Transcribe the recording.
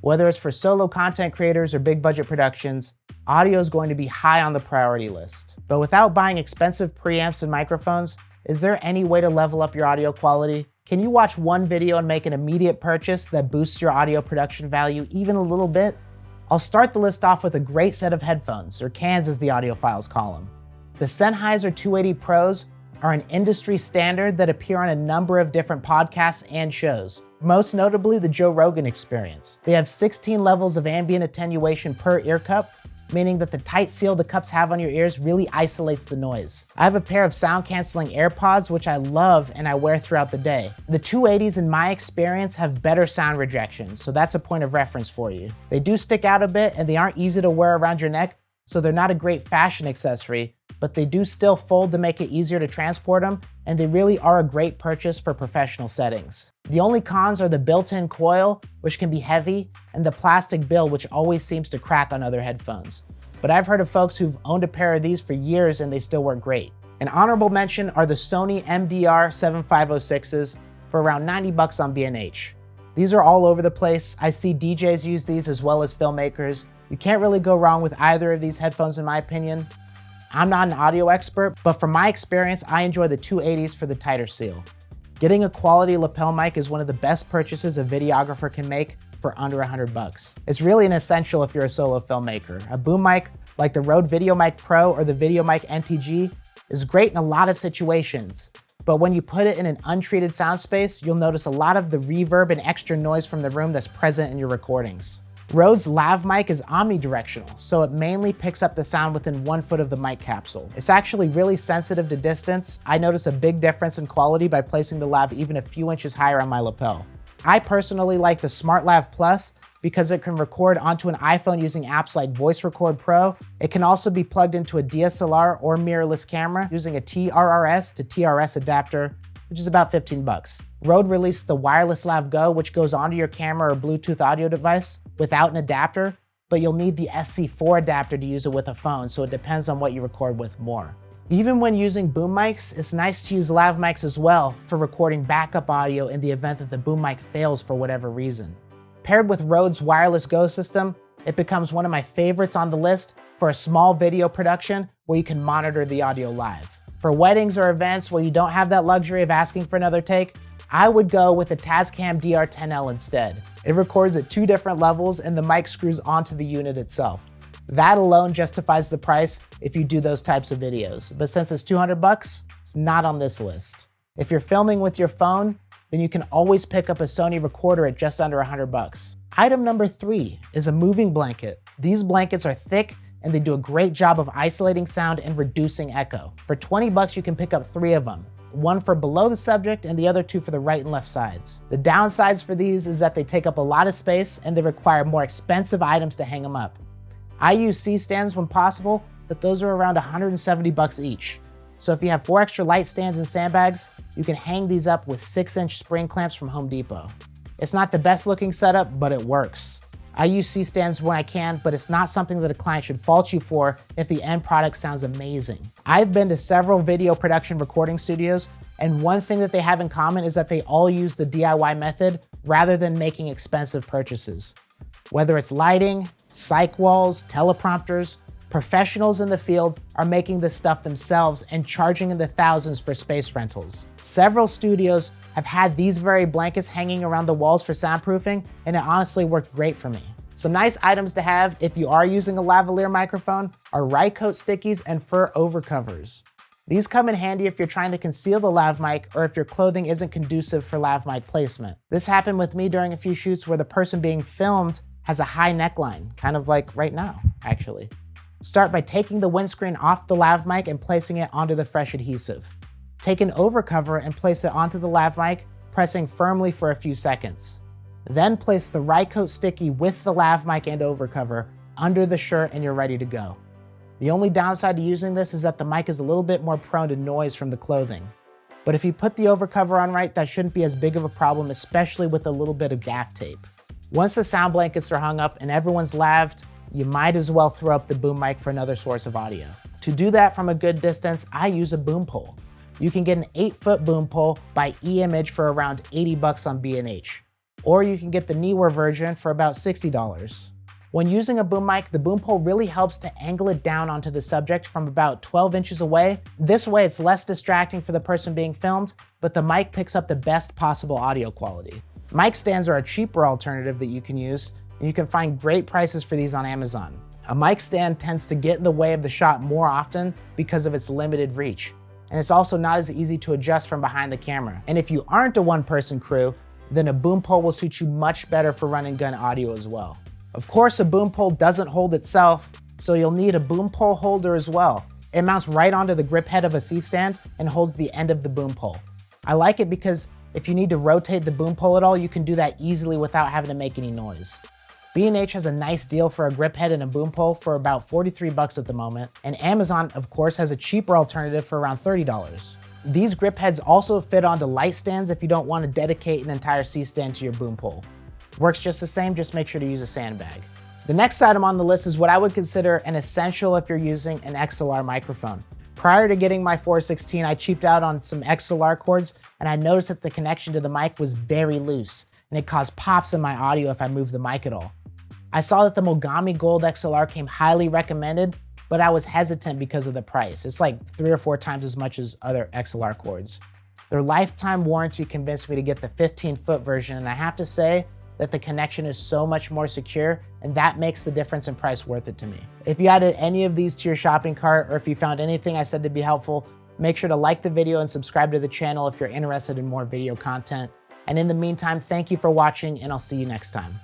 Whether it's for solo content creators or big budget productions, audio is going to be high on the priority list. But without buying expensive preamps and microphones, is there any way to level up your audio quality? Can you watch one video and make an immediate purchase that boosts your audio production value even a little bit? I'll start the list off with a great set of headphones, or cans as the audiophiles call them. The Sennheiser 280 Pros are an industry standard that appear on a number of different podcasts and shows, most notably the Joe Rogan Experience. They have 16 levels of ambient attenuation per ear cup, meaning that the tight seal the cups have on your ears really isolates the noise. I have a pair of sound canceling AirPods, which I love and I wear throughout the day. The 280s in my experience have better sound rejection, so that's a point of reference for you. They do stick out a bit and they aren't easy to wear around your neck, so they're not a great fashion accessory, but they do still fold to make it easier to transport them, and they really are a great purchase for professional settings. The only cons are the built-in coil, which can be heavy, and the plastic bill, which always seems to crack on other headphones. But I've heard of folks who've owned a pair of these for years and they still work great. An honorable mention are the Sony MDR 7506s for around 90 bucks on B&H. These are all over the place. I see DJs use these as well as filmmakers. You can't really go wrong with either of these headphones in my opinion. I'm not an audio expert, but from my experience, I enjoy the 280s for the tighter seal. Getting a quality lapel mic is one of the best purchases a videographer can make for under 100 bucks. It's really an essential if you're a solo filmmaker. A boom mic like the Rode VideoMic Pro or the VideoMic NTG is great in a lot of situations, but when you put it in an untreated sound space, you'll notice a lot of the reverb and extra noise from the room that's present in your recordings. Rode's lav mic is omnidirectional, so it mainly picks up the sound within 1 foot of the mic capsule. It's actually really sensitive to distance. I notice a big difference in quality by placing the lav even a few inches higher on my lapel. I personally like the Smarlav Plus because it can record onto an iPhone using apps like Voice Record Pro. It can also be plugged into a DSLR or mirrorless camera using a TRRS to TRS adapter, which is about 15 bucks. Rode released the Wireless Lav GO, which goes onto your camera or Bluetooth audio device without an adapter, but you'll need the SC4 adapter to use it with a phone, so it depends on what you record with more. Even when using boom mics, it's nice to use lav mics as well for recording backup audio in the event that the boom mic fails for whatever reason. Paired with Rode's Wireless GO system, it becomes one of my favorites on the list for a small video production where you can monitor the audio live. For weddings or events where you don't have that luxury of asking for another take, I would go with the Tascam DR10L instead. It records at 2 different levels and the mic screws onto the unit itself. That alone justifies the price if you do those types of videos, but since it's 200 bucks, it's not on this list. If you're filming with your phone, then you can always pick up a Sony recorder at just under 100 bucks. Item number 3 is a moving blanket. These blankets are thick and they do a great job of isolating sound and reducing echo. For 20 bucks, you can pick up 3 of them. One for below the subject and the other 2 for the right and left sides. The downsides for these is that they take up a lot of space and they require more expensive items to hang them up. I use C-stands when possible, but those are around 170 bucks each. So if you have 4 extra light stands and sandbags, you can hang these up with 6-inch spring clamps from Home Depot. It's not the best looking setup, but it works. I use C-stands when I can, but it's not something that a client should fault you for if the end product sounds amazing. I've been to several video production recording studios, and one thing that they have in common is that they all use the DIY method rather than making expensive purchases. Whether it's lighting, cyc walls, teleprompters, professionals in the field are making this stuff themselves and charging in the thousands for space rentals. Several studios have had these very blankets hanging around the walls for soundproofing, and it honestly worked great for me. Some nice items to have if you are using a lavalier microphone are Rycote stickies and fur overcovers. These come in handy if you're trying to conceal the lav mic or if your clothing isn't conducive for lav mic placement. This happened with me during a few shoots where the person being filmed has a high neckline, kind of like right now, actually. Start by taking the windscreen off the lav mic and placing it onto the fresh adhesive. Take an overcover and place it onto the lav mic, pressing firmly for a few seconds. Then place the Rycote sticky with the lav mic and overcover under the shirt and you're ready to go. The only downside to using this is that the mic is a little bit more prone to noise from the clothing. But if you put the overcover on right, that shouldn't be as big of a problem, especially with a little bit of Gaffe Tape. Once the sound blankets are hung up and everyone's laved, you might as well throw up the boom mic for another source of audio. To do that from a good distance, I use a boom pole. You can get an 8-foot boom pole by E-Image for around 80 bucks on B&H. or you can get the newer version for about $60. When using a boom mic, the boom pole really helps to angle it down onto the subject from about 12 inches away. This way it's less distracting for the person being filmed, but the mic picks up the best possible audio quality. Mic stands are a cheaper alternative that you can use, and you can find great prices for these on Amazon. A mic stand tends to get in the way of the shot more often because of its limited reach, and it's also not as easy to adjust from behind the camera. And if you aren't a one-person crew, then a boom pole will suit you much better for run and gun audio as well. Of course, a boom pole doesn't hold itself, so you'll need a boom pole holder as well. It mounts right onto the grip head of a C-stand and holds the end of the boom pole. I like it because if you need to rotate the boom pole at all, you can do that easily without having to make any noise. B&H has a nice deal for a grip head and a boom pole for about 43 bucks at the moment, and Amazon, of course, has a cheaper alternative for around $30. These grip heads also fit onto light stands if you don't want to dedicate an entire C-stand to your boom pole. Works just the same, just make sure to use a sandbag. The next item on the list is what I would consider an essential if you're using an XLR microphone. Prior to getting my 416, I cheaped out on some XLR cords, and I noticed that the connection to the mic was very loose, and it caused pops in my audio if I moved the mic at all. I saw that the Mogami Gold XLR came highly recommended, but I was hesitant because of the price. It's like 3 or 4 times as much as other XLR cords. Their lifetime warranty convinced me to get the 15-foot version, and I have to say that the connection is so much more secure, and that makes the difference in price worth it to me. If you added any of these to your shopping cart, or if you found anything I said to be helpful, make sure to like the video and subscribe to the channel if you're interested in more video content. And in the meantime, thank you for watching, and I'll see you next time.